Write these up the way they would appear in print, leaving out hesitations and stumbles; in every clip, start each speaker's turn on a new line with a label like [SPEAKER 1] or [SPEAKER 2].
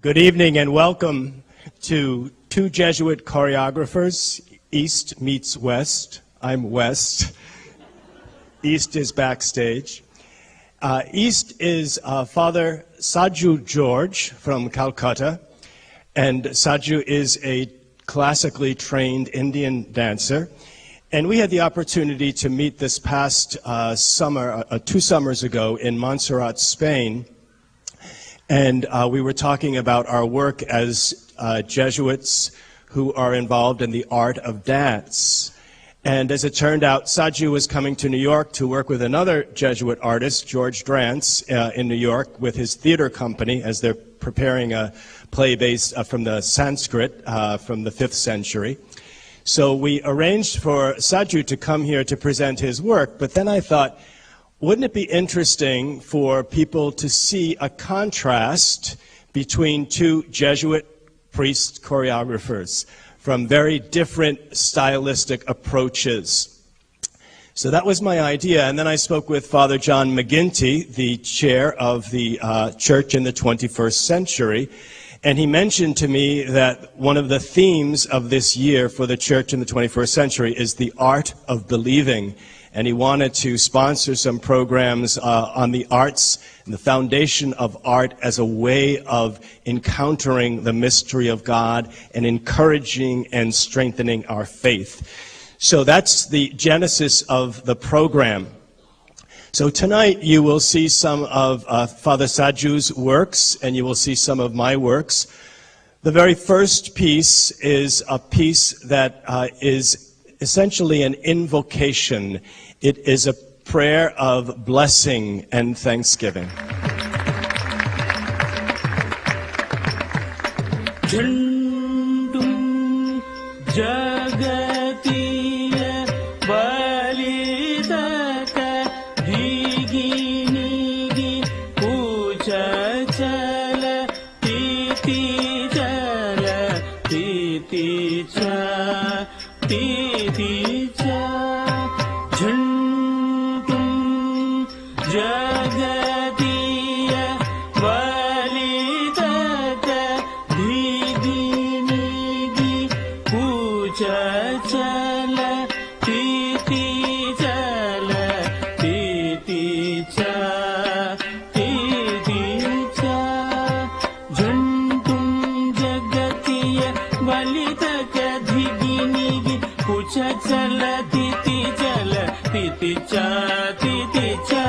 [SPEAKER 1] Good evening and welcome to two Jesuit choreographers. East meets West. I'm West. East is backstage. East is Father Saju George from Calcutta, and Saju is a classically trained Indian dancer. And we had the opportunity to meet this past summer, 2 summers ago, in Montserrat, Spain. And we were talking about our work as Jesuits who are involved in the art of dance. And as it turned out, Saju was coming to New York to work with another Jesuit artist, George Drance, in New York with his theater company as they're preparing a play based from the Sanskrit from the 5th century. So we arranged for Saju to come here to present his work, but then I thought, wouldn't it be interesting for people to see a contrast between two Jesuit priest choreographers from very different stylistic approaches? So that was my idea, and then I spoke with Father John McGinty, the chair of the Church in the 21st Century, and he mentioned to me that one of the themes of this year for the Church in the 21st Century is the art of believing. And he wanted to sponsor some programs on the arts and the foundation of art as a way of encountering the mystery of God and encouraging and strengthening our faith. So that's the genesis of the program. So tonight you will see some of Father Saju's works, and you will see some of my works. The very first piece is a piece that is essentially an invocation. It is a prayer of blessing and thanksgiving.
[SPEAKER 2] Jandum jagatiya validaka digi nigi puja chala titi chala titi cha titi cha Jandum jagatiya validaka digi nigi puja chala titi chala titi cha titi cha Jandum jagatiya validaka digi nigi puja chala titi chala titi cha titi cha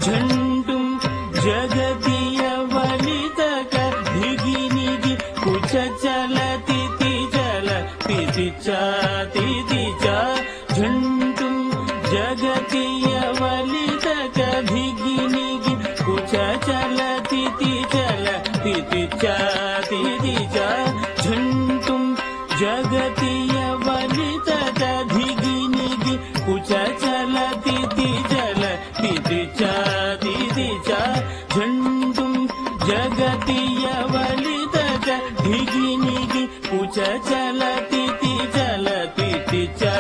[SPEAKER 2] Jandum jagatiya validaka digi nigi puja chala titi chala titi cha titi cha Jandum jagatiya validaka digi nigi puja chala titi chala titi cha titi cha Jandum jagatiya validaka digi nigi puja chala titi chala titi cha titi cha Jandum jagatiya validaka digi nigi puja chala titi chala titi cha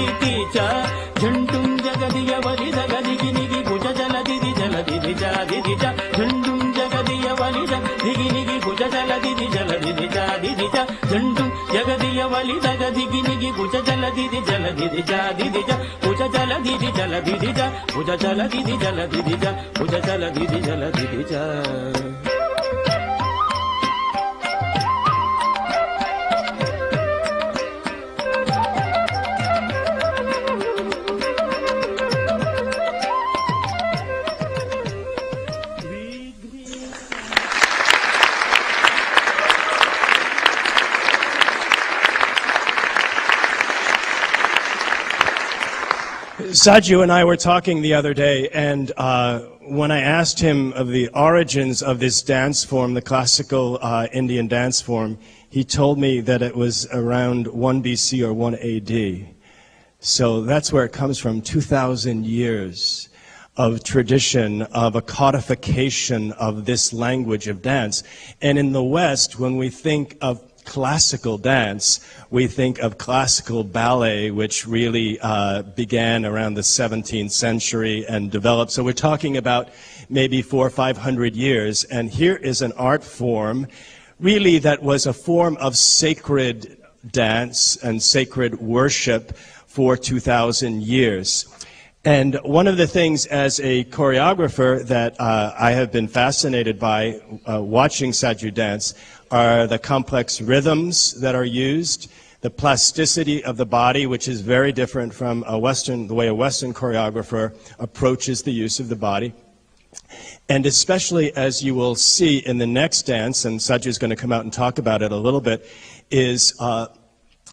[SPEAKER 2] titi cha Jandum jagatiya validaka digi nigi puja chala titi chala titi cha titi cha Jandum jagatiya validaka digi nigi puja chala titi chala titi cha titi cha Jandum jagatiya validaka digi nigi puja chala titi chala titi cha titi cha puja chala titi chala titi cha puja chala titi chala titi cha puja chala titi chala titi cha
[SPEAKER 1] Saju and I were talking the other day, and when I asked him of the origins of this dance form, the classical Indian dance form, he told me that it was around 1 BC or 1 AD. So that's where it comes from, 2,000 years of tradition, of a codification of this language of dance. And in the West, when we think of classical dance, we think of classical ballet, which really began around the 17th century and developed. So we're talking about maybe 400 or 500 years. And here is an art form really that was a form of sacred dance and sacred worship for 2,000 years. And one of the things as a choreographer that I have been fascinated by watching Sadhu dance are the complex rhythms that are used, the plasticity of the body, which is very different from the way a Western choreographer approaches the use of the body. And especially as you will see in the next dance, and Sadhu is going to come out and talk about it a little bit, is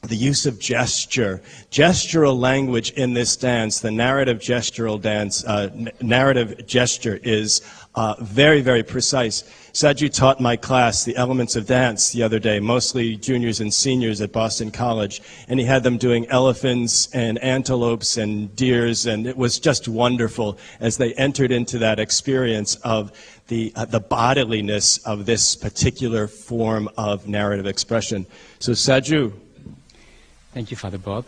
[SPEAKER 1] the use of gesture. Gestural language in this dance, the narrative gestural dance, narrative gesture is very, very precise. Sadhu taught my class the elements of dance the other day, mostly juniors and seniors at Boston College, and he had them doing elephants and antelopes and deers, and it was just wonderful as they entered into that experience of the bodiliness of this particular form of narrative expression. So Sadhu.
[SPEAKER 3] Thank you, Father Bob.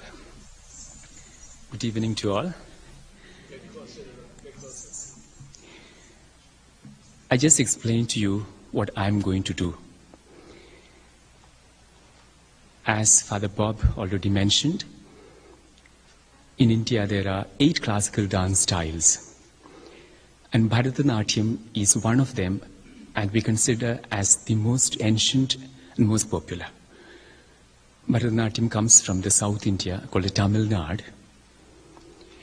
[SPEAKER 3] Good evening to all. I just explained to you what I'm going to do. As Father Bob already mentioned, in India there are 8 classical dance styles. And Bharatanatyam is one of them, and we consider as the most ancient and most popular. Bharatanatyam comes from the South India, called Tamil Nadu.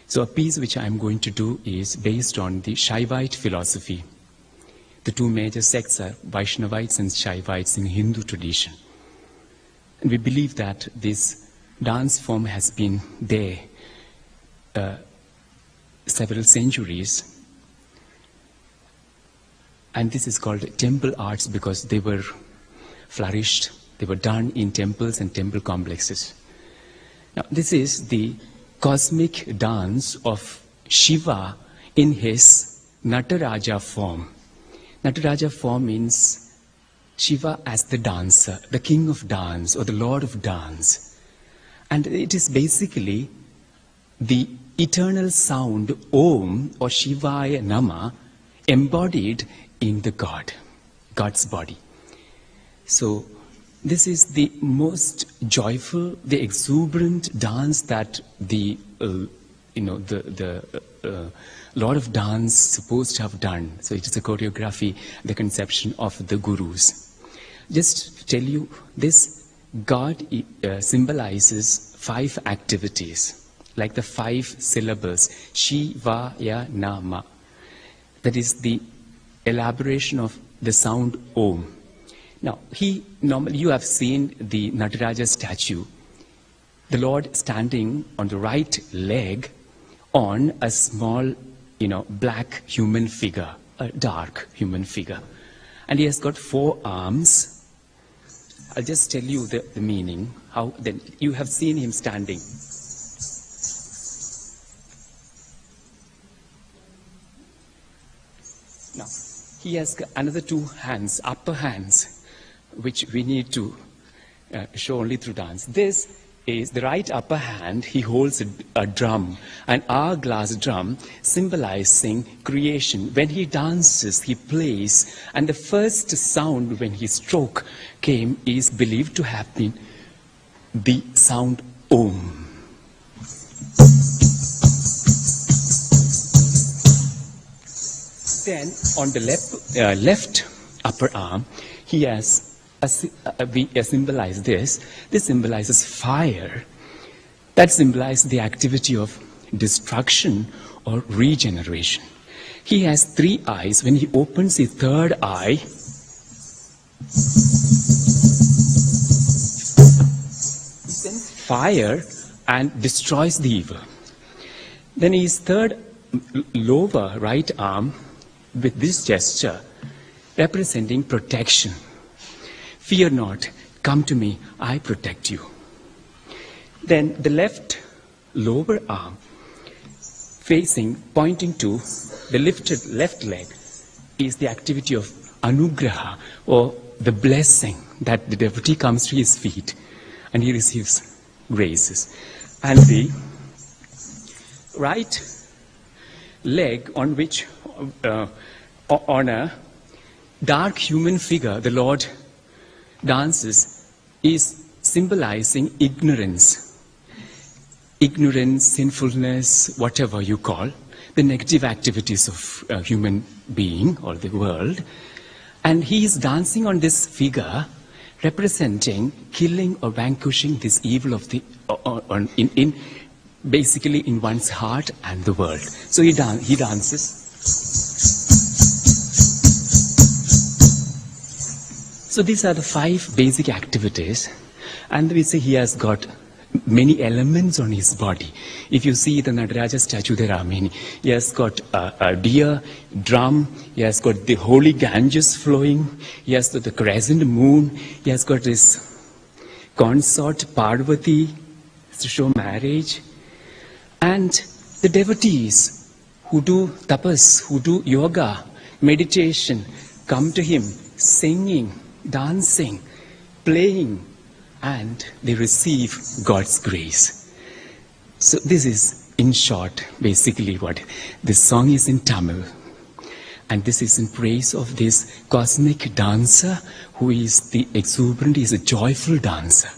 [SPEAKER 3] So a piece which I'm going to do is based on the Shaivite philosophy. The 2 major sects are Vaishnavites and Shaivites in Hindu tradition. And we believe that this dance form has been there several centuries. And this is called temple arts because they were flourished. They were done in temples and temple complexes. Now, this is the cosmic dance of Shiva in his Nataraja form. Nataraja form means Shiva as the dancer, the king of dance or the lord of dance. And it is basically the eternal sound Om or Shivaya Nama embodied in the God's body. So this is the most joyful, the exuberant dance that the Lord of Dance supposed to have done. So it is a choreography, the conception of the gurus. Just to tell you, this God symbolizes 5 activities, like the 5 syllables, Shivaya Nama. That is the elaboration of the sound Om. Now, normally you have seen the Nataraja statue, the Lord standing on the right leg on a small, black human figure, a dark human figure. And he has got 4 arms. I'll just tell you the meaning, how then you have seen him standing. Now, he has got another 2 hands, upper hands, which we need to show only through dance. This is the right upper hand. He holds a drum, an hourglass drum symbolizing creation. When he dances, he plays, and the first sound when he stroke came is believed to have been the sound Om. Then on the left upper arm, he has we symbolize this. This symbolizes fire. That symbolizes the activity of destruction or regeneration. He has 3 eyes. When he opens his 3rd eye, he sends fire and destroys the evil. Then his 3rd lower right arm with this gesture representing protection. Fear not, come to me, I protect you. Then the left lower arm pointing to the lifted left leg is the activity of anugraha, or the blessing that the devotee comes to his feet and he receives graces. And the right leg on which, on a dark human figure, the Lord dances is symbolizing ignorance. Ignorance, sinfulness, whatever you call, the negative activities of a human being or the world. And he is dancing on this figure representing killing or vanquishing this evil of the basically in one's heart and the world. So he dances. So these are the 5 basic activities, and we say he has got many elements on his body. If you see the Nataraja statue, there are many. He has got a deer, drum, he has got the holy Ganges flowing, he has got the crescent moon, he has got this consort Parvati to show marriage, and the devotees who do tapas, who do yoga, meditation, come to him singing, dancing, playing, and they receive God's grace. So this is, in short, basically what this song is in Tamil. And this is in praise of this cosmic dancer who is the exuberant, he is a joyful dancer.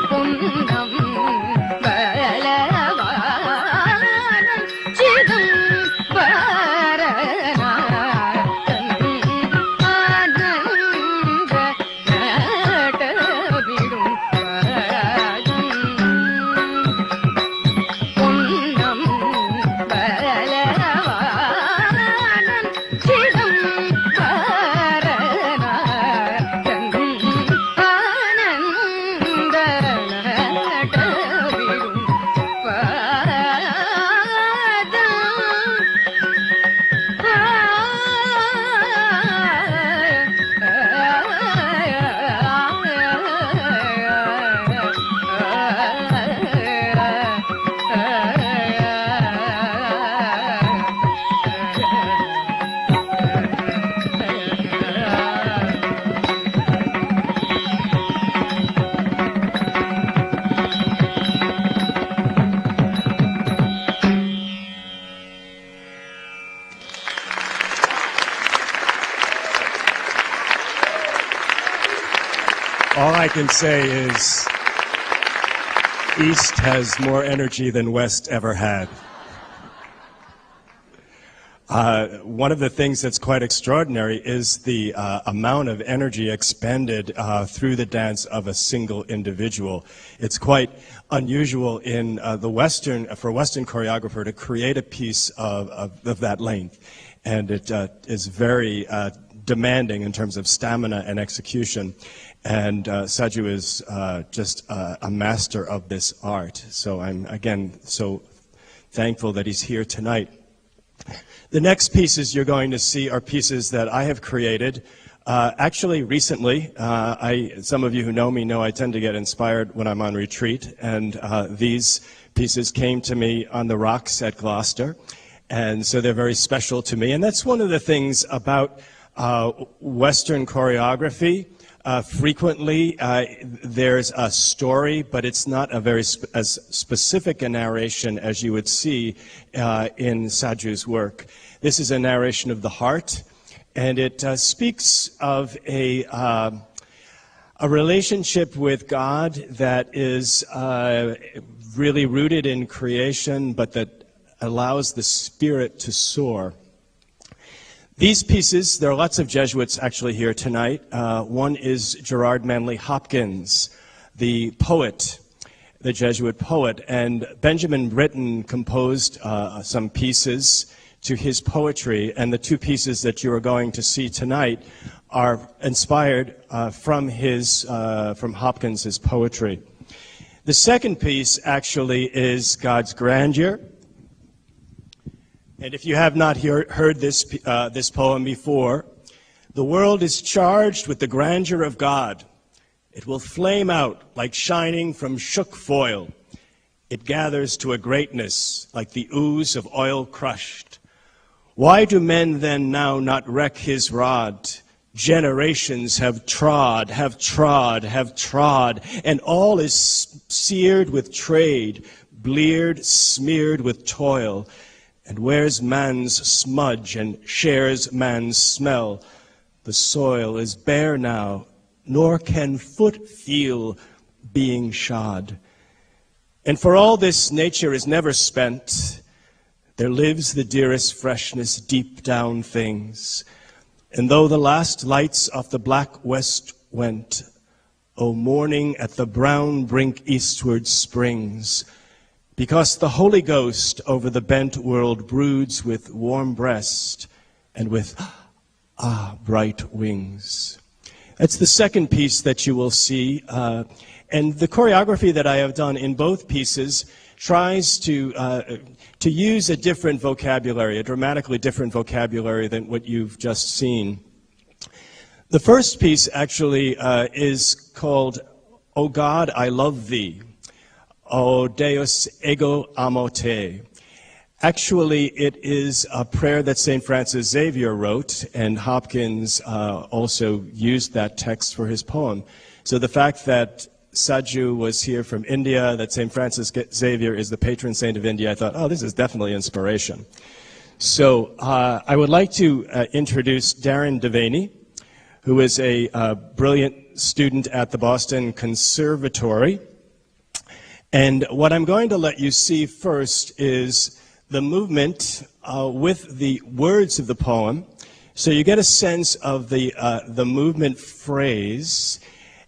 [SPEAKER 4] Pon
[SPEAKER 1] can say is East has more energy than West ever had. One of the things that's quite extraordinary is the amount of energy expended through the dance of a single individual. It's quite unusual in for a Western choreographer to create a piece of that length. And it is very demanding in terms of stamina and execution. And Saju is just a master of this art. So I'm, again, so thankful that he's here tonight. The next pieces you're going to see are pieces that I have created. Actually, recently, some of you who know me know I tend to get inspired when I'm on retreat, and these pieces came to me on the rocks at Gloucester, and so they're very special to me. And that's one of the things about Western choreography. Frequently, there's a story, but it's not as specific a narration as you would see in Saju's work. This is a narration of the heart, and it speaks of a relationship with God that is really rooted in creation, but that allows the spirit to soar. These pieces, there are lots of Jesuits actually here tonight. One is Gerard Manley Hopkins, the poet, the Jesuit poet. And Benjamin Britten composed some pieces to his poetry. And the two pieces that you are going to see tonight are inspired from Hopkins' poetry. The second piece actually is God's Grandeur. And if you have not heard this poem before, the world is charged with the grandeur of God. It will flame out like shining from shook foil. It gathers to a greatness like the ooze of oil crushed. Why do men then now not wreck his rod? Generations have trod, and all is seared with trade, bleared, smeared with toil. And wears man's smudge and shares man's smell. The soil is bare now, nor can foot feel being shod. And for all this nature is never spent. There lives the dearest freshness deep down things. And though the last lights off the black west went, O morning at the brown brink eastward springs, because the Holy Ghost over the bent world broods with warm breast and with, bright wings. That's the second piece that you will see. And the choreography that I have done in both pieces tries to use a different vocabulary, a dramatically different vocabulary than what you've just seen. The first piece actually is called, O God, I Love Thee. O Deus ego amo te. Actually, it is a prayer that St. Francis Xavier wrote, and Hopkins also used that text for his poem. So the fact that Saju was here from India, that St. Francis Xavier is the patron saint of India, I thought, oh, this is definitely inspiration. So I would like to introduce Darren Devaney, who is a brilliant student at the Boston Conservatory. And what I'm going to let you see first is the movement with the words of the poem. So you get a sense of the movement phrase,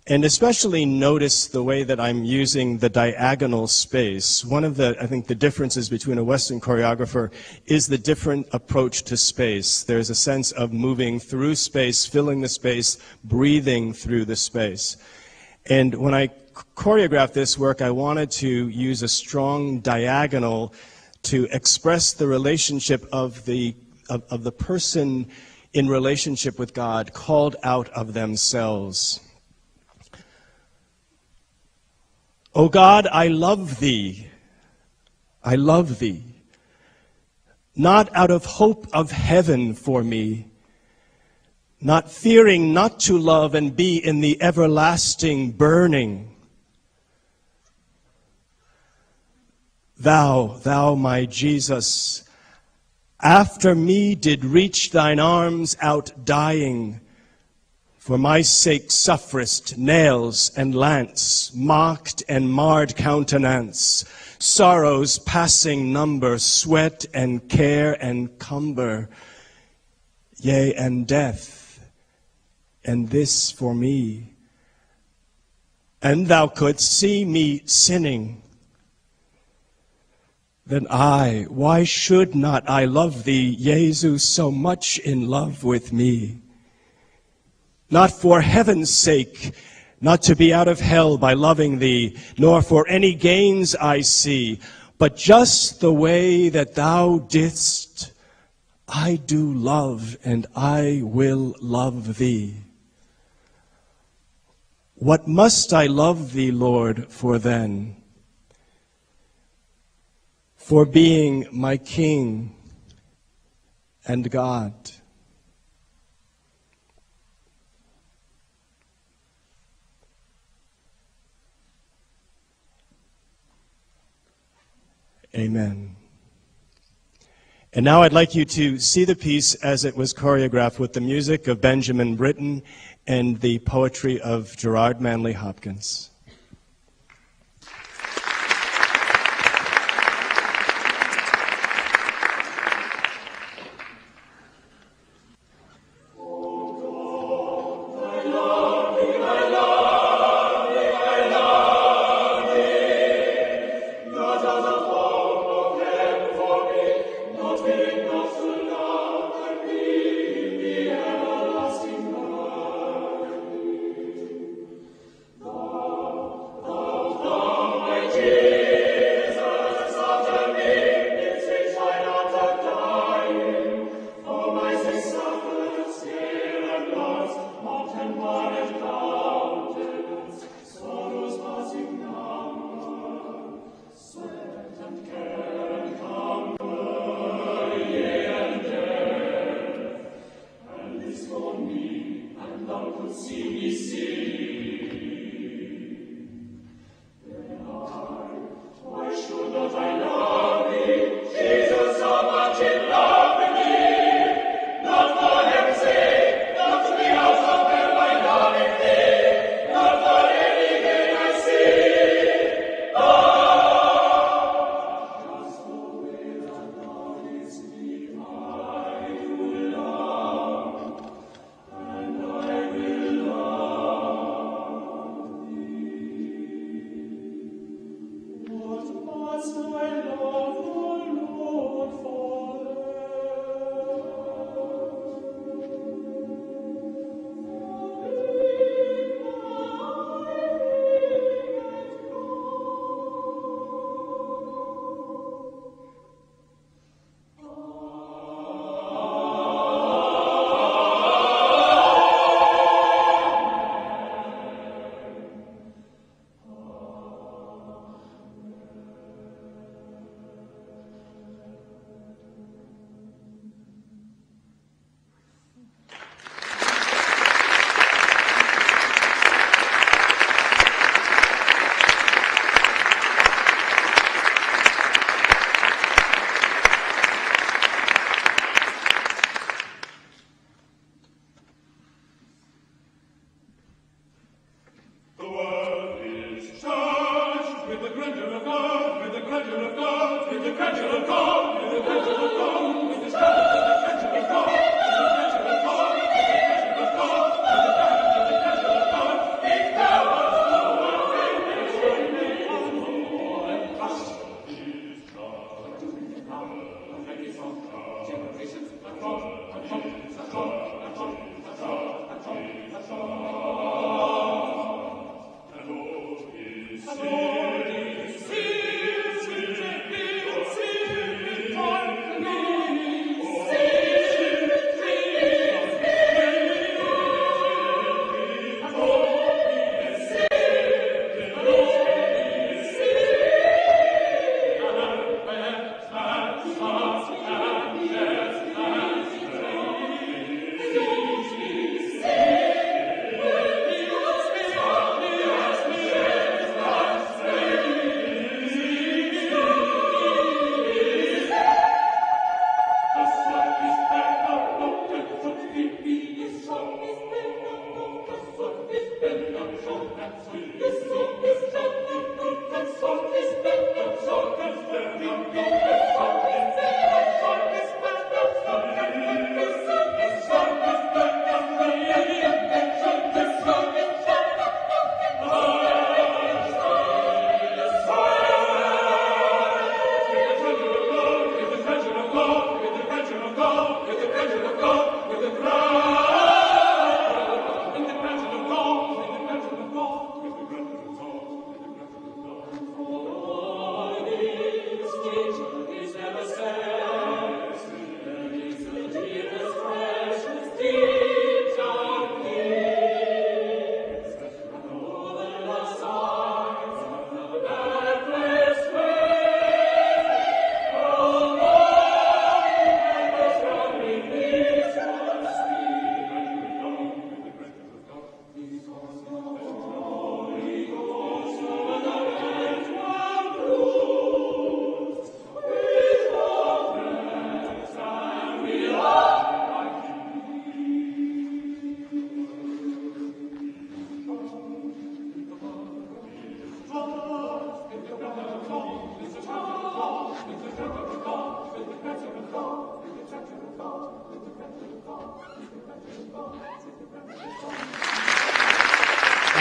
[SPEAKER 1] and especially notice the way that I'm using the diagonal space. One of the, I think, the differences between a Western choreographer is the different approach to space. There's a sense of moving through space, filling the space, breathing through the space. And when I choreographed this work, I wanted to use a strong diagonal to express the relationship of the person in relationship with God, called out of themselves. O God, I love thee. I love thee. Not out of hope of heaven for me, not fearing not to love and be in the everlasting burning. Thou, my Jesus, after me did reach thine arms out dying, For my sake sufferest nails and lance, mocked and marred countenance, sorrows passing number, sweat and care and cumber, yea, and death, and this for me. And thou couldst see me sinning, then why should not I love thee, Jesus, so much in love with me? Not for heaven's sake, not to be out of hell by loving thee, nor for any gains I see, but just the way that thou didst, I do love, and I will love thee. What must I love thee, Lord, for then? For being my King and God. Amen. And now I'd like you to see the piece as it was choreographed with the music of Benjamin Britten and the poetry of Gerard Manley Hopkins.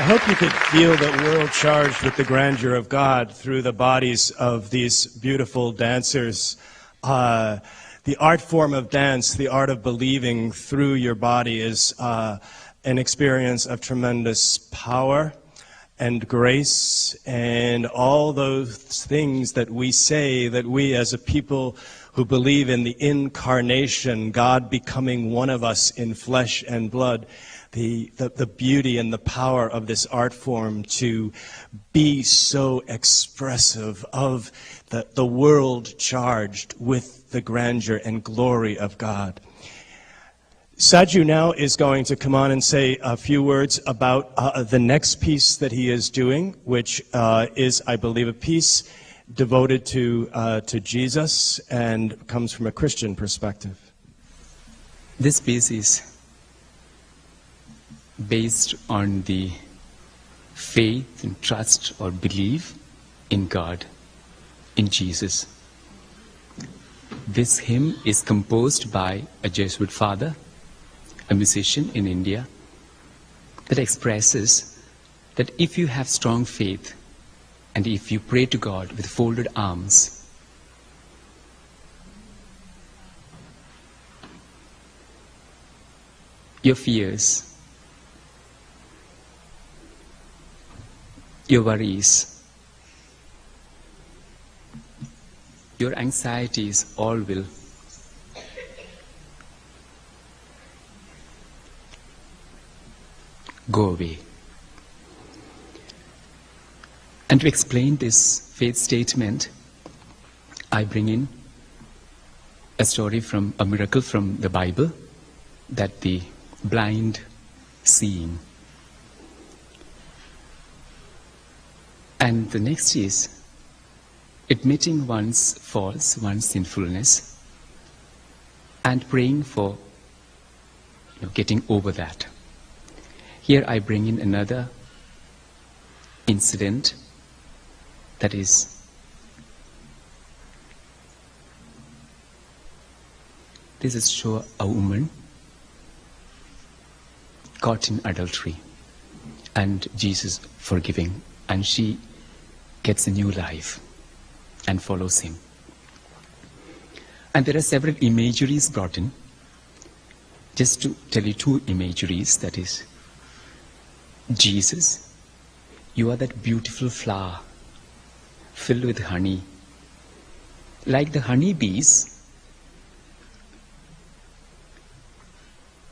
[SPEAKER 1] I hope you could feel that world charged with the grandeur of God through the bodies of these beautiful dancers. The art form of dance, the art of believing through your body, is an experience of tremendous power and grace and all those things that we say, that we as a people who believe in the incarnation, God becoming one of us in flesh and blood, the beauty and the power of this art form to be so expressive of the world charged with the grandeur and glory of God. Saju now is going to come on and say a few words about the next piece that he is doing, which is, I believe, a piece devoted to Jesus and comes from a Christian perspective.
[SPEAKER 3] This piece is based on the faith and trust or belief in God, in Jesus. This hymn is composed by a Jesuit father, a musician in India, that expresses that if you have strong faith and if you pray to God with folded arms, your fears, your worries, your anxieties all will go away. And to explain this faith statement, I bring in a story from a miracle from the Bible, that the blind seeing. And the next is admitting one's faults, one's sinfulness, and praying for getting over that. Here I bring in another incident, that is, this is show a woman caught in adultery and Jesus forgiving, and she gets a new life and follows him. And there are several imageries brought in. Just to tell you two imageries, that is, Jesus, you are that beautiful flower filled with honey. Like the honeybees,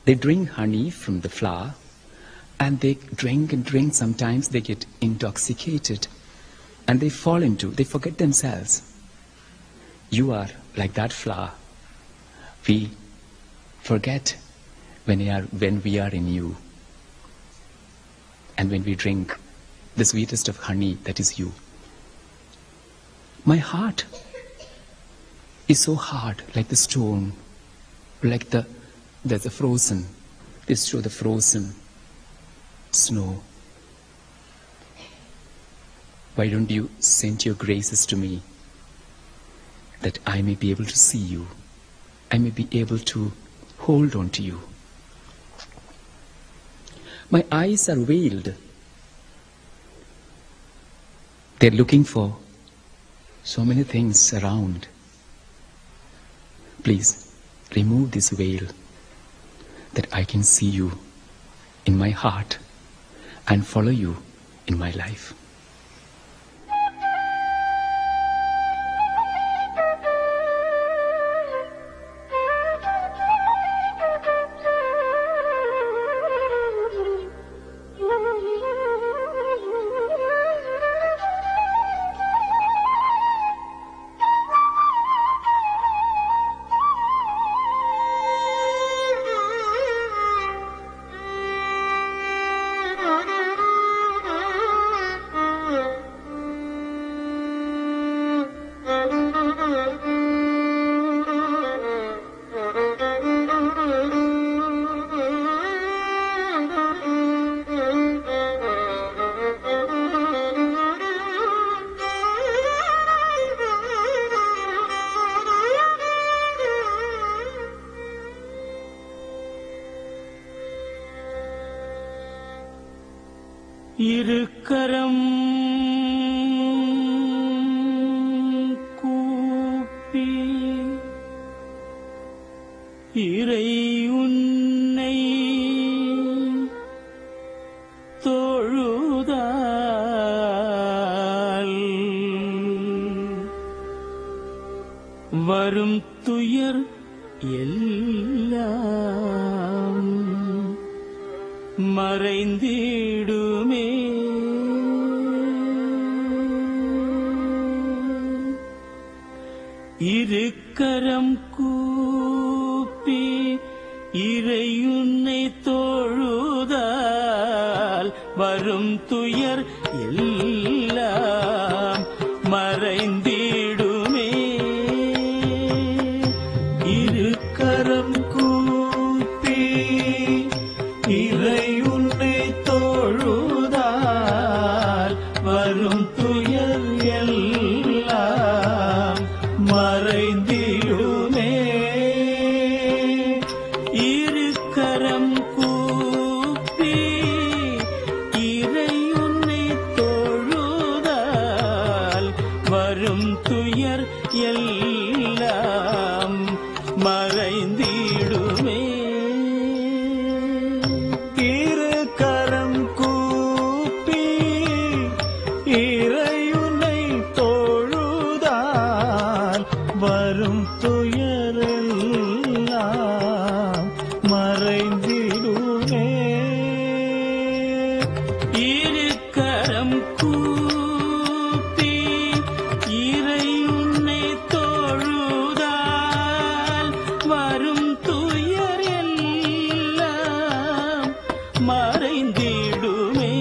[SPEAKER 3] they drink honey from the flower, and they drink and drink. Sometimes they get intoxicated and they forget themselves. You are like that flower. We forget when we are in you. And when we drink the sweetest of honey, that is you. My heart is so hard, like the stone, like there's a frozen. This show the frozen snow. why don't you send your graces to me, that I may be able to see you, I may be able to hold on to you. My eyes are veiled. They're looking for so many things around. Please remove this veil, that I can see you in my heart and follow you in my life.
[SPEAKER 2] இருக்கரம் கூப்பி இறை உன்னை தொழுதால் வரும் துயர் எல்லாம் மறைந்திடுமே. இருக்கரம் கூப்பி இறையுன்னை தொழுதால் வரும் துயர் எல்லாம் மறைந்திடுமே. இருக்கரம் கூப்பி இறையுன்னை தொழுதால் வரும் துயர் எல்லாம் மறைந்திடுமே. இருக்கரம் கூப்பி இறையுன்னை தொழுதால் வரும் துயர் எல்லாம் மறைந்திடுமே. இருக்கரம் கூப்பி இறையுன்னை தொழுதால் வரும் துயர் எல்லாம் மறைந்திடுமே. இருக்கரம் கூப்பி இறையுன்னை தொழுதால் வரும் துயர் எல்லாம் மறைந்திடுமே.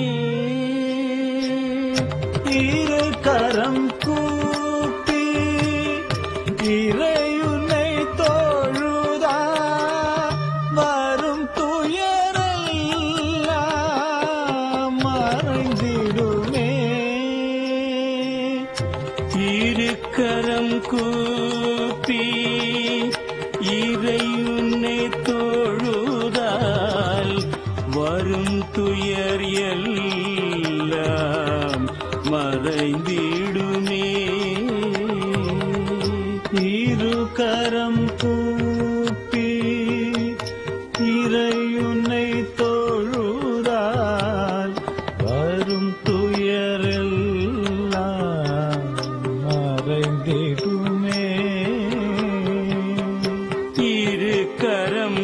[SPEAKER 2] இருக்கரம் கூப்பி இறையுன்னை தொழுதால் வரும் துயர் எல்லாம் மறைந்திடுமே. இருக்கரம் கூப்பி இறையுன்னை தொழுதால் வரும் துயர் எல்லாம் மறைந்திடுமே. இருக்கரம்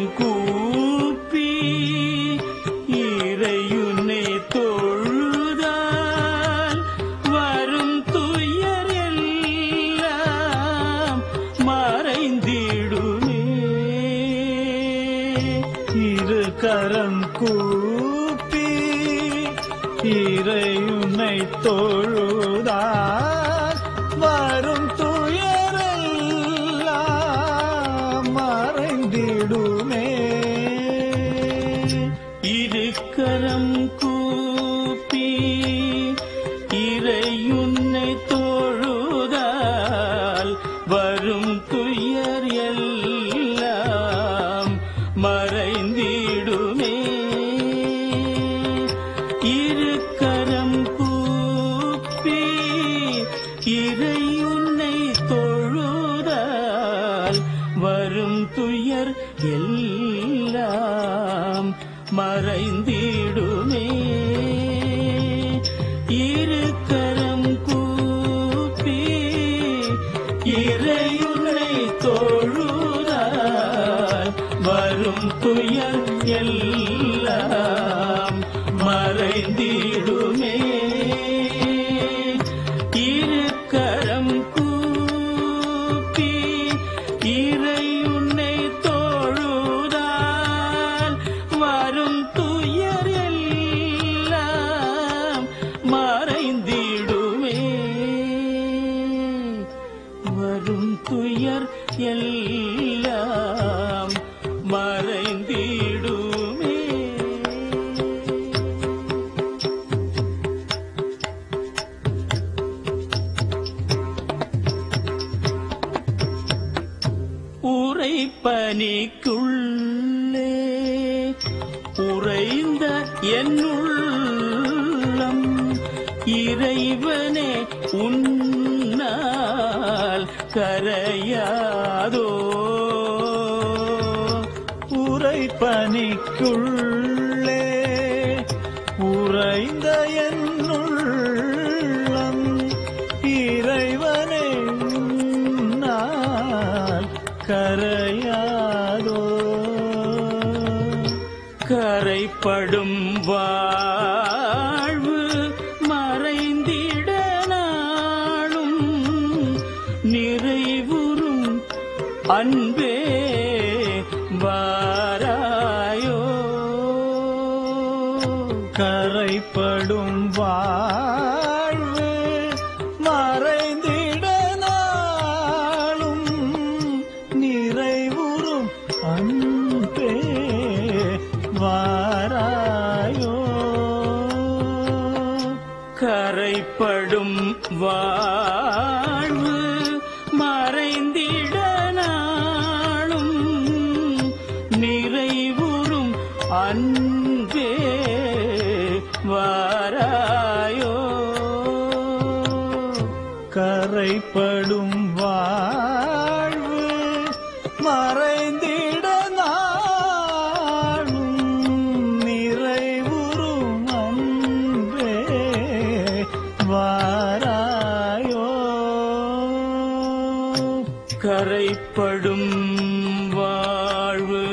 [SPEAKER 2] இறை உன்னை தொழுதால் வரும் துயர் எல்லாம் மறைந்திடுமே. இரு கரம் கூப்பி இறை உன்னை தொழுதால் வரும் துயர் எல்லாம் மறைந்திடுமே. இரு கரம் கூப்பி இறை உன்னை தொழுதால் வரும் துயர் எல்லாம் மறைந்திடுமே. வரும் துயர் எல்லாம் மறைந்திடுமே. உறைபனிக்குள்ளே உறைந்த என்னுள்ளம் இறைவனே உன்னால் கரையாதோ.
[SPEAKER 4] உறைபனிக்குள்ளே உறைந்த என்னுள்ளம் இறைவனே உன்னால் கரையாதோ.
[SPEAKER 2] கரைப்படும் வாழ்வு மறைந்திட நாளும் நிறைவுறும் அன்பே வாராயோ.
[SPEAKER 4] கரைப்படும் வாழ்வு மறைந்திட நாளும் நிறைவுறும் அன்பே வாராயோ.
[SPEAKER 2] கரைப்படும் வாழ்வு மறைந்திட நாளும் நிறைவுறும் அன்பே வாராயோ.
[SPEAKER 4] கரைப்படும் வாழ்வு மறைந்திட நாளும் நிறைவுறும் அன்பே வாராயோ.
[SPEAKER 2] கரைப்படும் வாழ்வு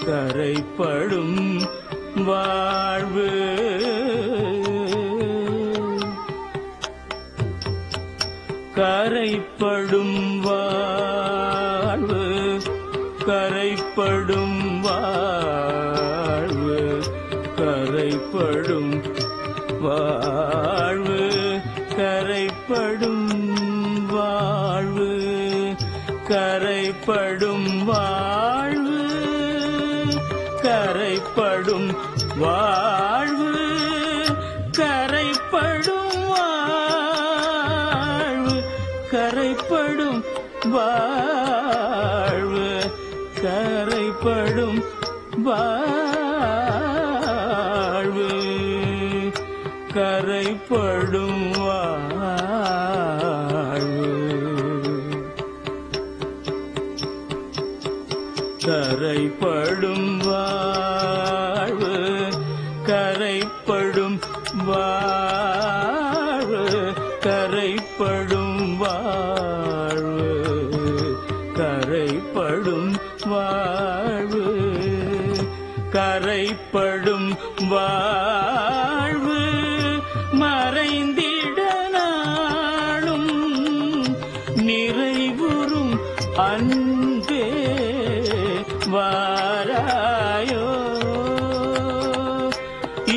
[SPEAKER 2] கரைப்படும் வாழ்வு கரைப்படும் வாழ்வு கரைப்படும் வாழ்வு கரைப்படும் வாழ்வு கரைப்படும் வாழ்வு கரைப்படும் வாழ்வு கரைப்படும் வாழ்வு கரைப்படும் வாழ்வு கரைப்படும் வாழ்வு கரைப்படும் வாழ்வு கரைப்படும் வாழ்வு கரைப்படும் வாழ்வு கரைப்படும் வாழ்வு கரைப்படும் வாழ்வு கரைப்படும் வாழ்வு கரைப்படும் வாழ்வு மறைந்திட நாளும் நிறைவுறும் அன்பே வாராயோ.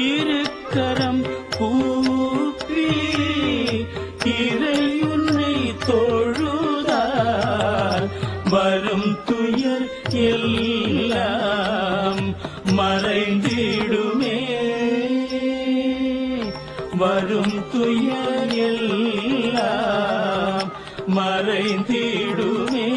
[SPEAKER 2] இருக்கரம் கூப்பி இறை உன்னை தொழுதால் வரும் துயர் எல்லாம் மறைந்திடுமே. வரும் துயர் எல்லாம் மறைந்திடுமே.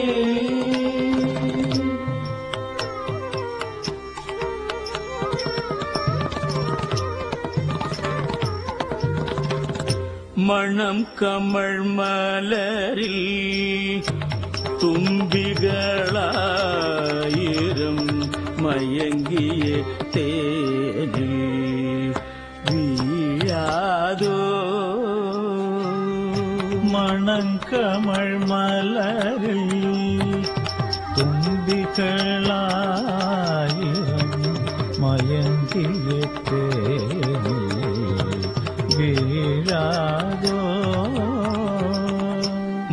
[SPEAKER 2] மணம் கமழ் மலரில் தும்பிகளாயிரம் மயங்கிய தேனில் வீழாதோ
[SPEAKER 4] மணங்கமழ் மலரில் தும்பிகளாயிரம் மயங்கிய தேனில் வீழாதோ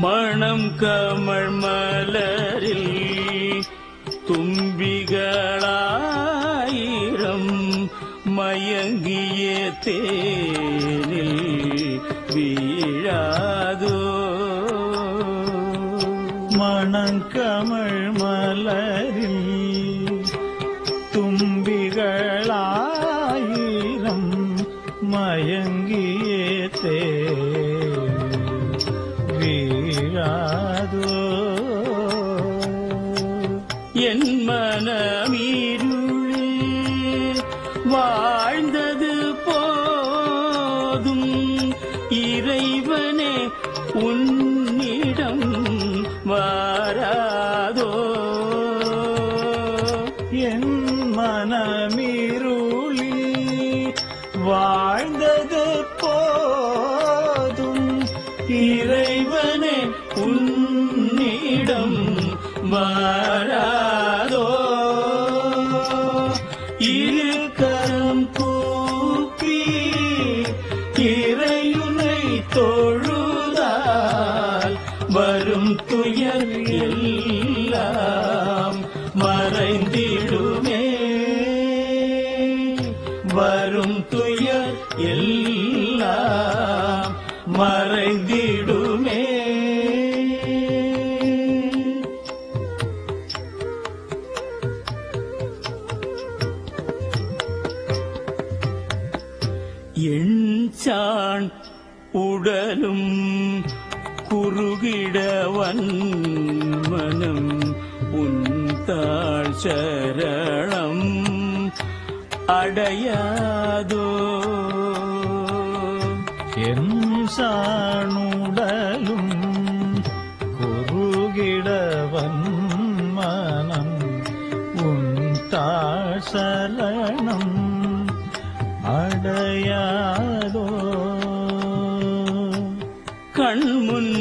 [SPEAKER 2] மணம் கமழ் மலரில் தும்பிகளாயிரம் மயங்கிய தேனில் வீழாதோ
[SPEAKER 4] மணங்கமழ் மலரில் தும்பிகளாயிரம் மயங்கிய தேனில் வீழாதோ
[SPEAKER 2] என் மனமீருளே வாழ்ந்தது போதும் இறைவனே உன்னிடம் வாராதோ
[SPEAKER 4] என் மனமிருளி வாழ்ந்தது போதும்
[SPEAKER 2] இறைவனே உன்னிடம் வாராதோ இரு கரம் கூப்பி இறையுனை தொழுதால் வரும் துயர் எல்லாம் மறைந்திடுமே வரும் துயர் எல்லாம் மறைந்திடுமே எண்சான் உடலும் குறுகிடவன் மனம் உன் தாழ் சரணம் அடையாதோ
[SPEAKER 4] என் சாணுடலும் குறுகிடவன் மனம் உன் தாசரணம் அடையாதோ
[SPEAKER 2] கண்முன்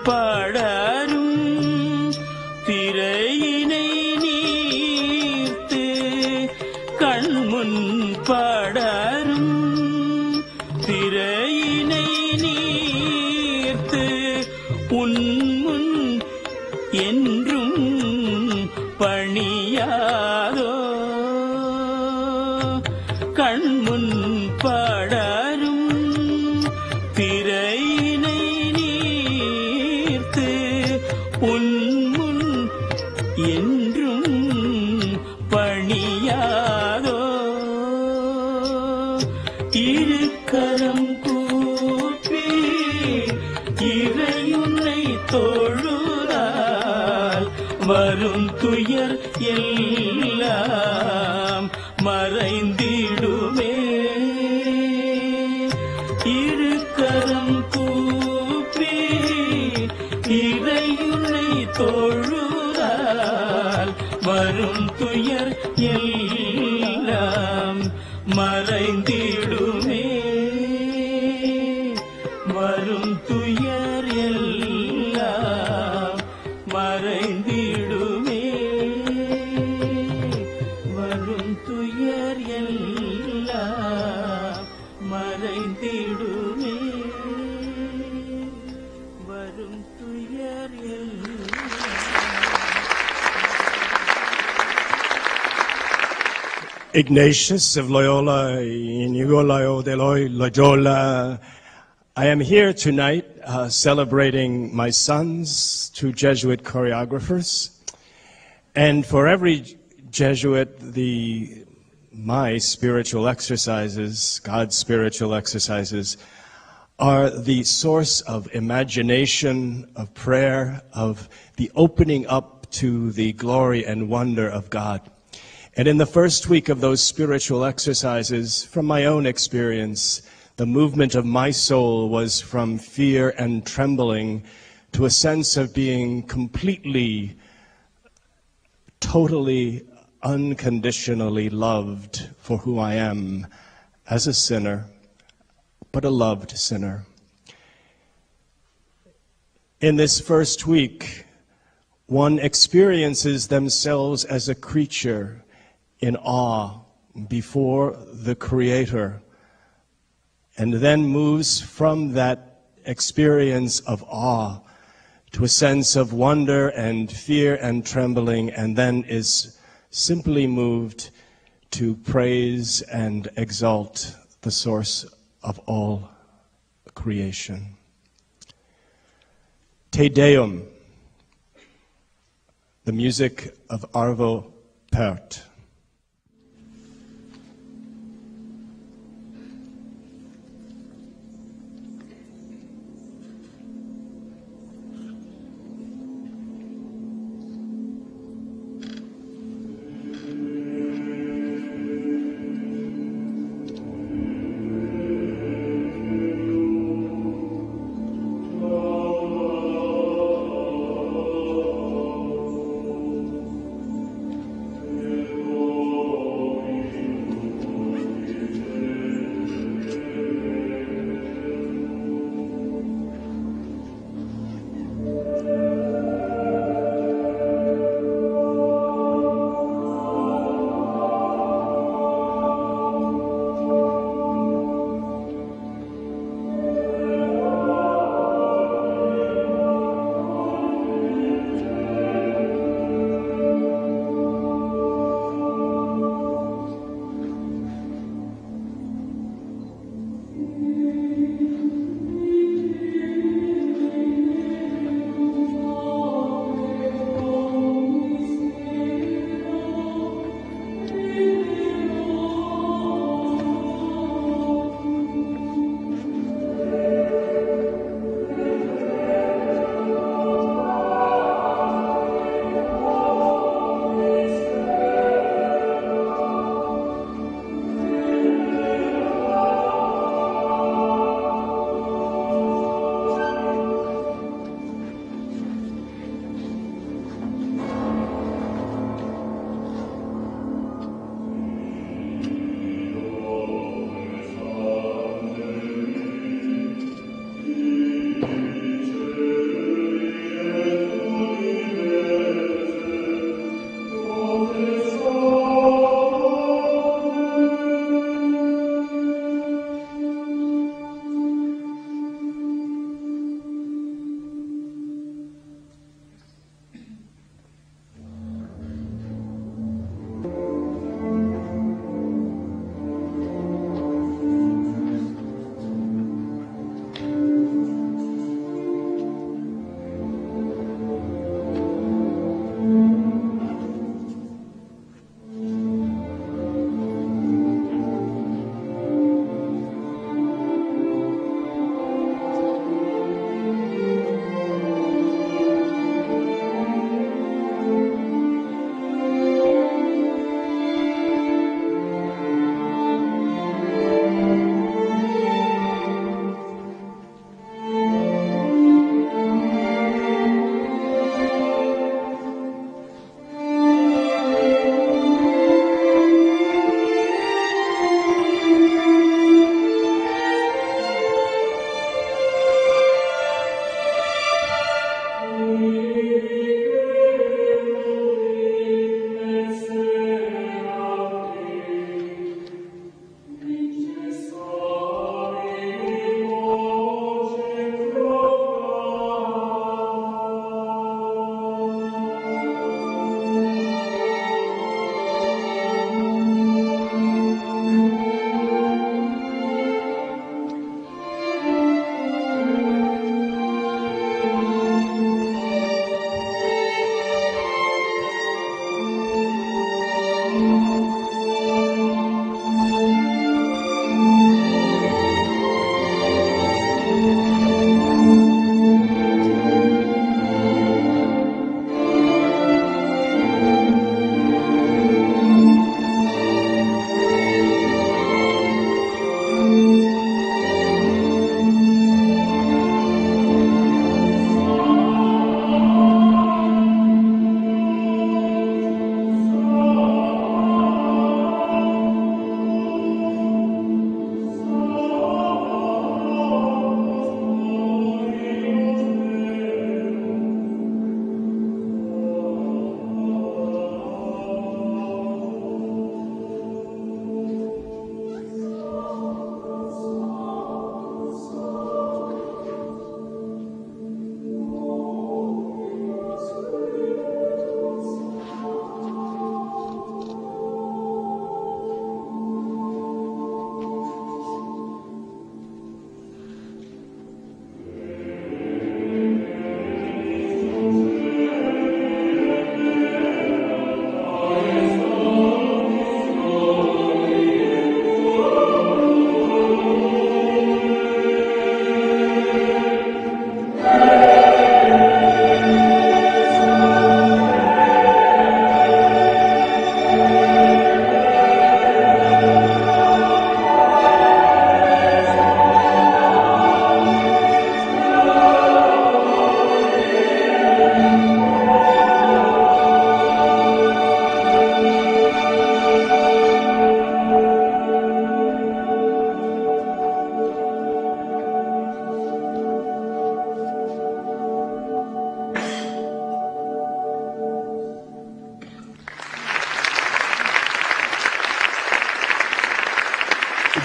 [SPEAKER 2] படரும் திரையினை நீர்த்து கண்முன் படரும் திரையினை நீர்த்து உன்முன் என்றும் பணியாதோ கண்முன் படரும் திரையினை நீர்த்து உன்முன் என்றும் பணியாதோ இரு கரம் கூப்பி இறையுனை தொழுதால் வரும் துயர் எல்லாம் மறைந்திடுமே இரு கரம் கூப்பி இறையுனை தொழுதால் வரும் துயர் எல்லாம் மறைந்திடுமே வரும் துயர் எல்லாம் மறைந்திடுமே வரும் துயர் எல்லாம் மறைந்திடுமே வரும் துயர் எல்லாம்
[SPEAKER 1] Ignatius of Loyola, Inigo de Loyola. I am here tonight celebrating my sons, two Jesuit choreographers. And for every Jesuit, my spiritual exercises, God's spiritual exercises, are the source of imagination, of prayer, of the opening up to the glory and wonder of God. And in the first week of those spiritual exercises, from my own experience, The movement of my soul was from fear and trembling to a sense of being completely, totally, unconditionally loved for who I am as a sinner, but a loved sinner. In this first week, one experiences themselves as a creature in awe before the Creator, and then moves from that experience of awe to a sense of wonder and fear and trembling, and then is simply moved to praise and exalt the source of all creation. Te Deum, the music of Arvo Pärt.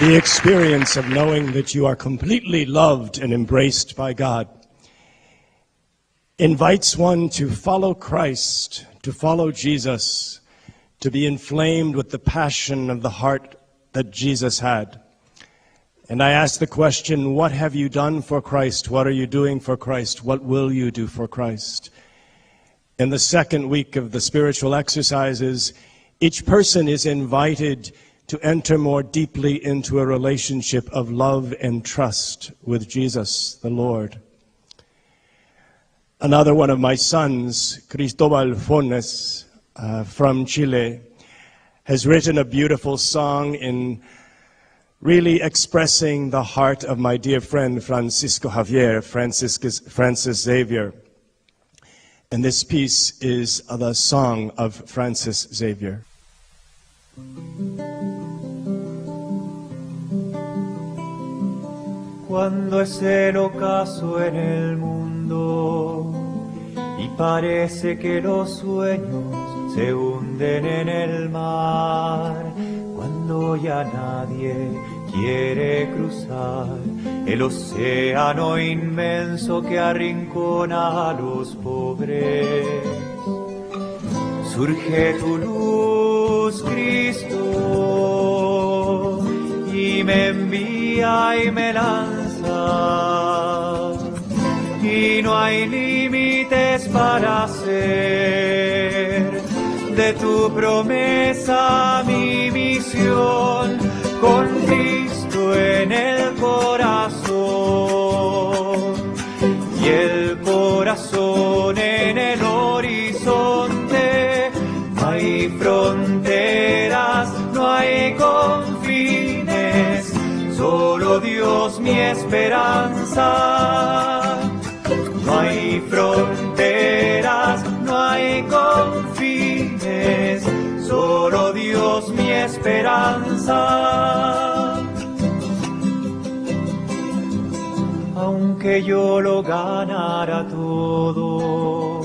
[SPEAKER 1] The experience of knowing that you are completely loved and embraced by God invites one to follow Christ, to follow Jesus, to be inflamed with the passion of the heart that Jesus had. And I ask the question, what have you done for Christ? What are you doing for Christ? What will you do for Christ? In the second week of the spiritual exercises, each person is invited to enter more deeply into a relationship of love and trust with Jesus, the Lord. Another one of my sons, Cristobal Fones, from Chile, has written a beautiful song in really expressing the heart of my dear friend Francisco Javier, Francis Xavier. And this piece is the song of Francis Xavier.
[SPEAKER 5] Cuando es el ocaso en el mundo y parece que los sueños se hunden en el mar, cuando ya nadie quiere cruzar el océano inmenso que arrincona a los pobres, surge tu luz, Cristo, y me envía y me lanza, y no hay límites para hacer de tu promesa mi misión, con Cristo en el corazón, y el corazón en el horizonte. No hay fronteras, no hay confines, solo Dios mi esperanza. No hay fronteras, no hay confines, solo Dios mi esperanza. Aunque yo lo ganara todo,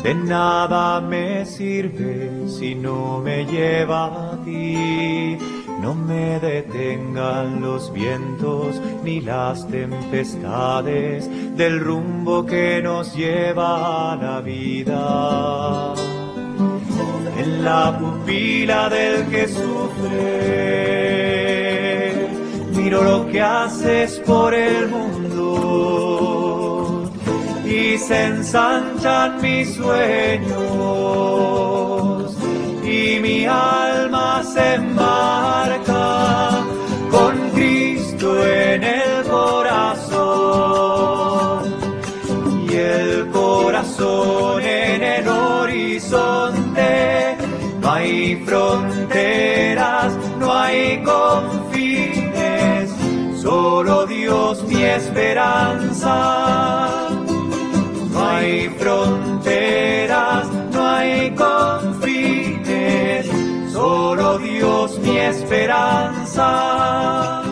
[SPEAKER 5] de nada me sirve si no me lleva a ti. No me detengan los vientos ni las tempestades del rumbo que nos lleva a la vida. En la pupila del que sufre, miro lo que haces por el mundo y se ensanchan mis sueños y mi alma se embarca con Cristo en el corazón, y el corazón en el horizonte. No hay fronteras, no hay confines, solo Dios mi esperanza. No hay fronteras, no hay confines, solo Dios mi esperanza.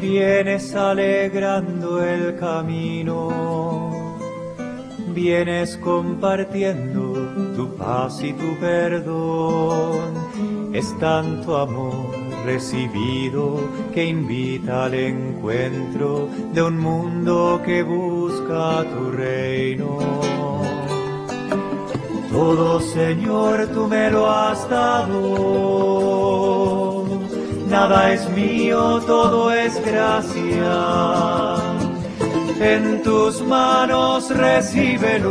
[SPEAKER 5] Vienes alegrando el camino, vienes compartiendo tu paz y tu perdón. Es tanto amor recibido que invita al encuentro de un mundo que busca tu reino. Todo, Señor, tú me lo has dado, nada es mío, todo es gracia. En tus manos recíbelo.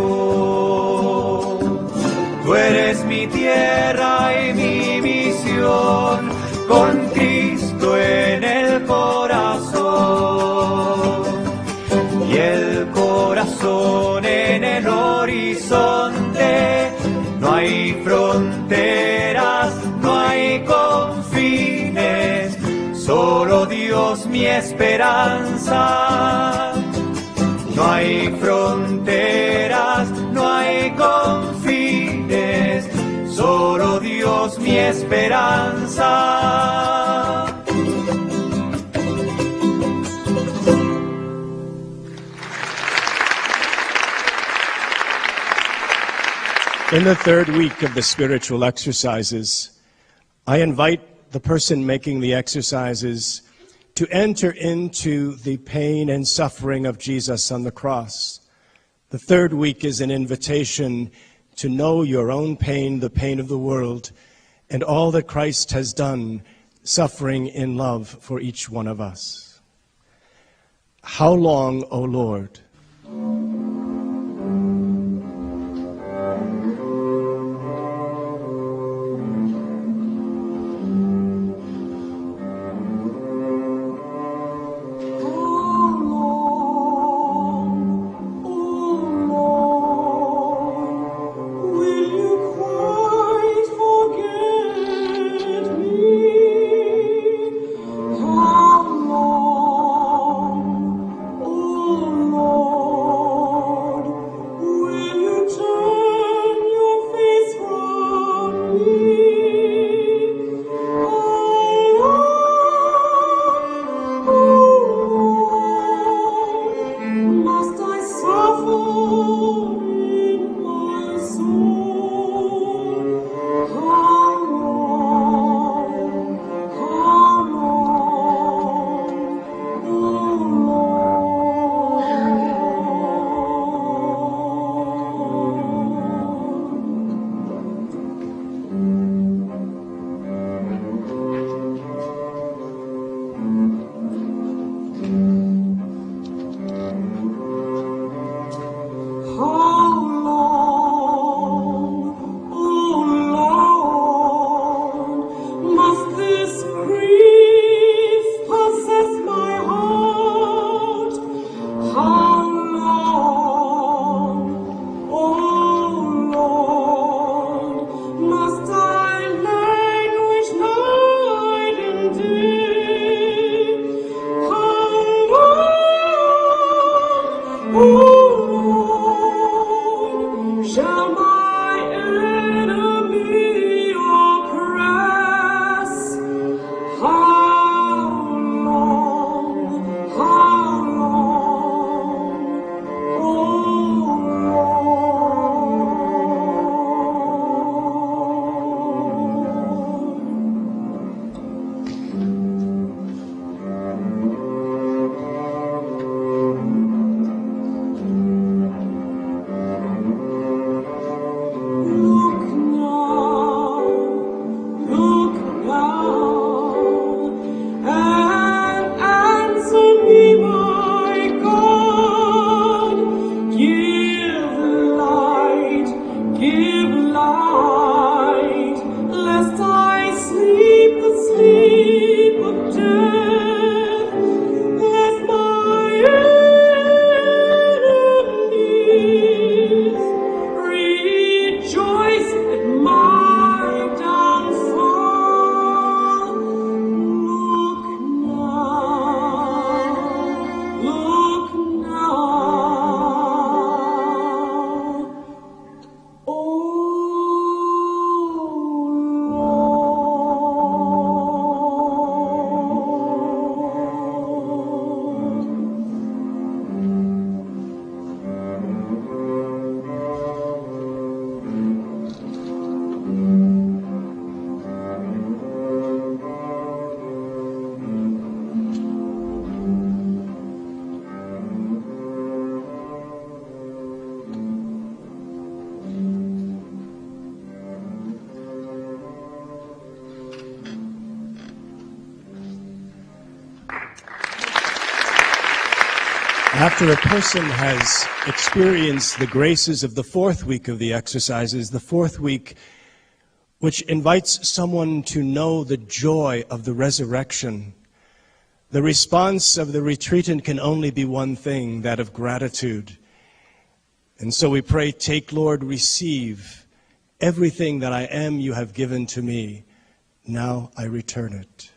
[SPEAKER 5] Tú eres mi tierra y mi misión, con Cristo en el corazón, y el corazón en el horizonte. No hay fronteras, no hay confines, solo Dios mi esperanza. No hay fronteras, no hay confines, solo Dios mi esperanza.
[SPEAKER 1] In the third week of the spiritual exercises, I invite the person making the exercises to enter into the pain and suffering of Jesus on the cross. The third week is an invitation to know your own pain, the pain of the world, and all that Christ has done, suffering in love for each one of us. How long, O Lord? After a person has experienced the graces of the fourth week of the exercises, the fourth week, which invites someone to know the joy of the resurrection, the response of the retreatant can only be one thing, that of gratitude. And so we pray, take, Lord, receive everything that I am you have given to me. Now I return it.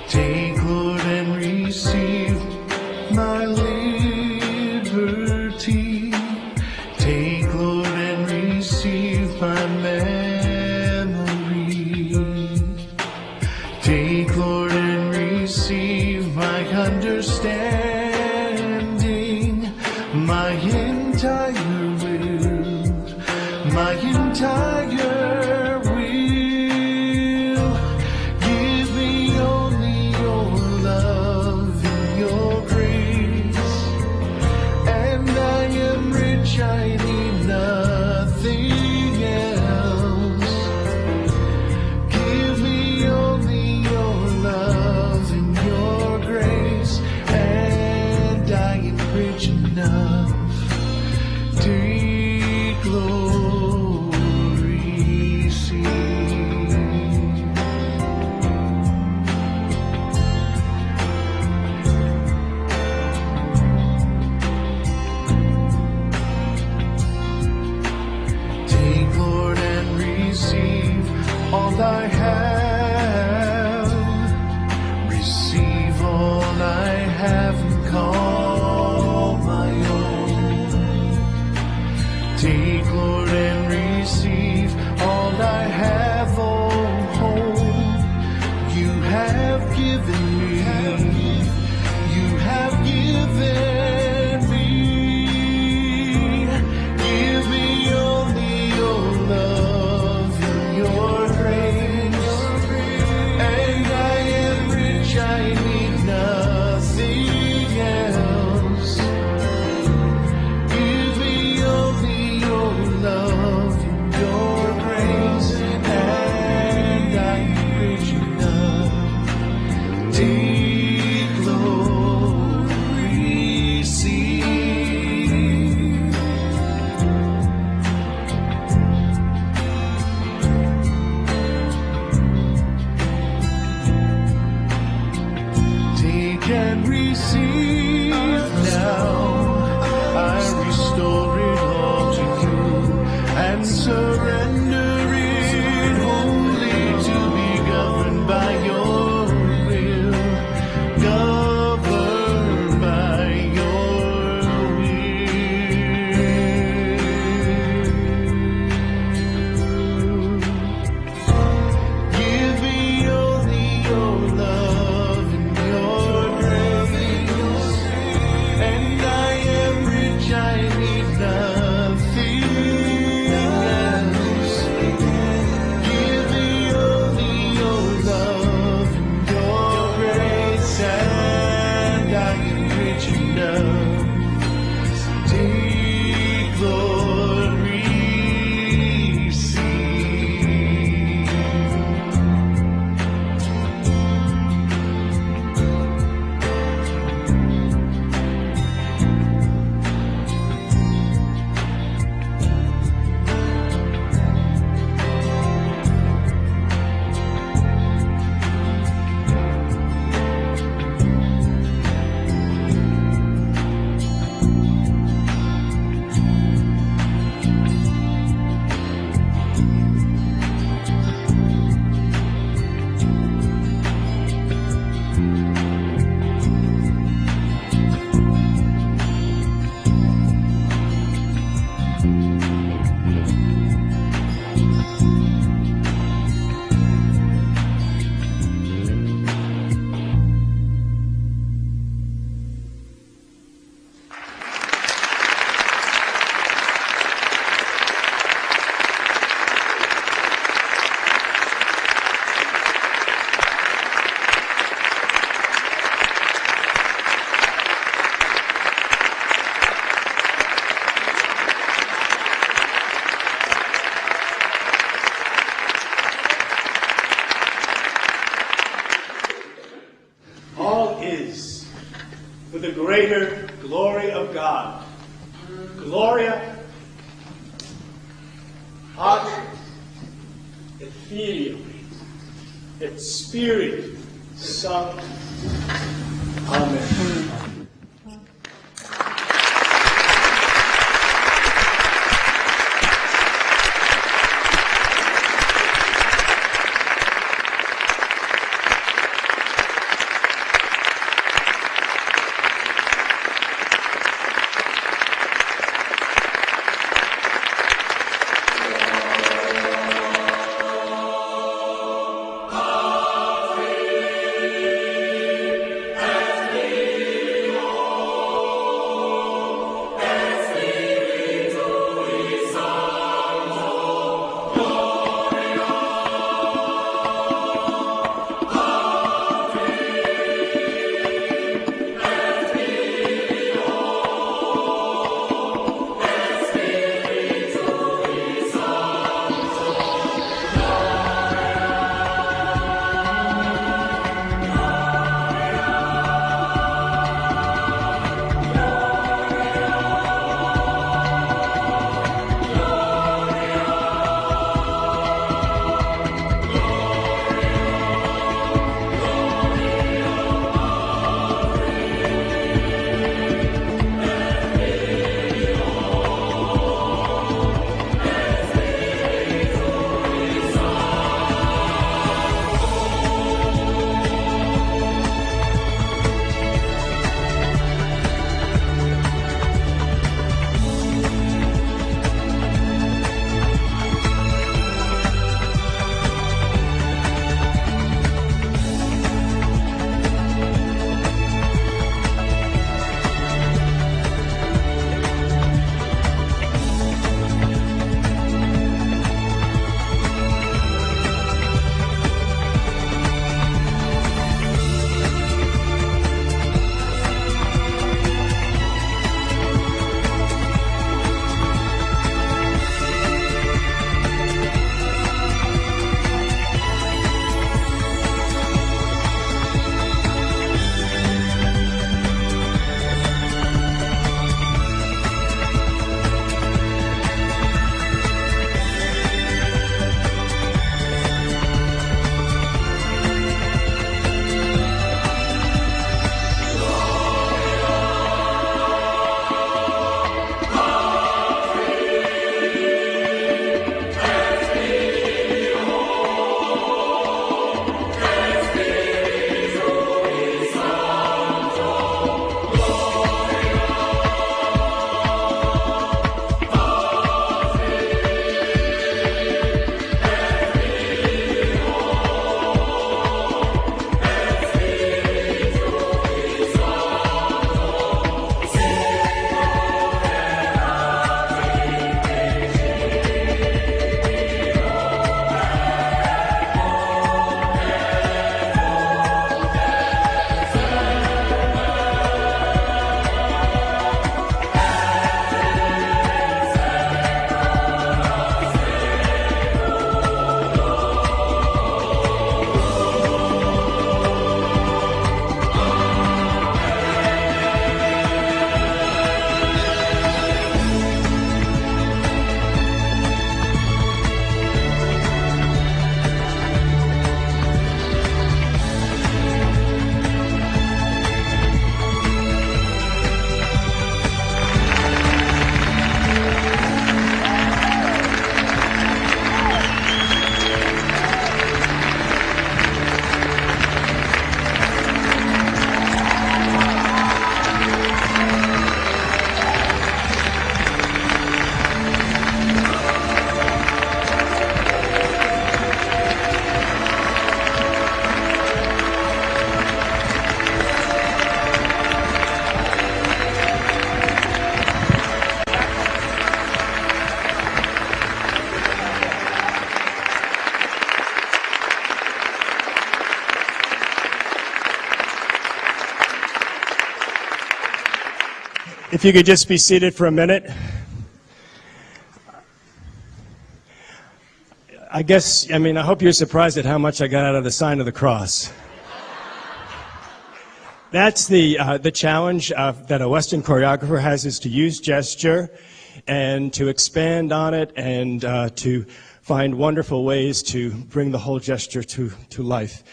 [SPEAKER 6] Take, Lord, and receive my liberty. Take receive my memory. Take, Lord, and receive my understanding, my entire will, my entire will. Give me only your love and your grace, and I am rich, I need nothing else. Give me only your love and your grace, and I am rich enough. Take glory, see. Take, Lord, and receive all I have. Receive all I have and call my own. Take, Lord, and receive all I have, oh home. You have given me, you have given me. Give me only your love and your grace, and I am rich, I need nothing else. Give me only your love and your grace, and I am rich enough. Take glory, see. Take and receive now. I restore it all to you and surrender it wholly to be governed by your will, governed by your will. Give me only your love and your grace, and I am rich, I need nothing else. Give me only your love and your grace, and I am rich enough. Take glory, see.
[SPEAKER 1] All is for the greater glory of God. Gloria Patris et Filio et Spiritus Sancti. Amen. If you could just be seated for a minute. I hope you're surprised at how much I got out of the sign of the cross. That's the challenge that a Western choreographer has, is to use gesture and to expand on it and to find wonderful ways to bring the whole gesture to life.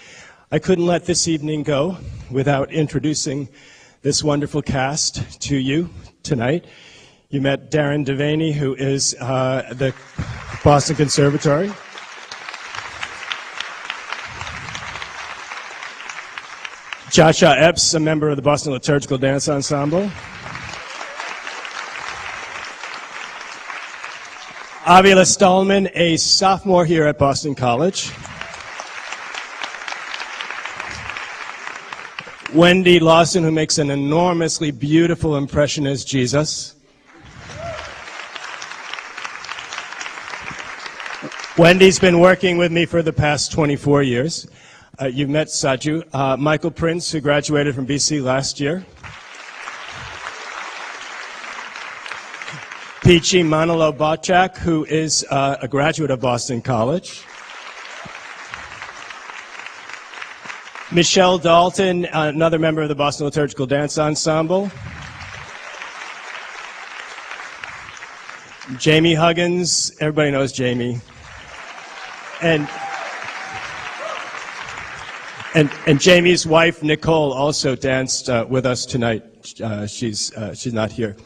[SPEAKER 1] I couldn't let this evening go without introducing this wonderful cast to you tonight. You met Darren Devaney, who is the Boston Conservatory. Joshua Epps, a member of the Boston Liturgical Dance Ensemble. Avila Stallman, a sophomore here at Boston College. Wendy Lawson, who makes an enormously beautiful impression as Jesus. Wendy's been working with me for the past 24 years. You've met Saju. Michael Prince, who graduated from BC last year. Peachy Manolo Botchak, who is a graduate of Boston College. Michelle Dalton, another member of the Boston Liturgical Dance Ensemble. Jamie Huggins, everybody knows Jamie. And Jamie's wife, Nicole, also danced with us tonight. She's not here.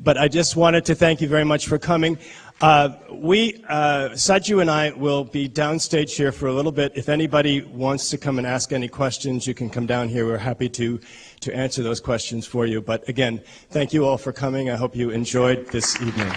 [SPEAKER 1] But I just wanted to thank you very much for coming. Saju and I will be downstage here for a little bit. If anybody wants to come and ask any questions, you can come down here. We're happy to answer those questions for you. But again, thank you all for coming. I hope you enjoyed this evening.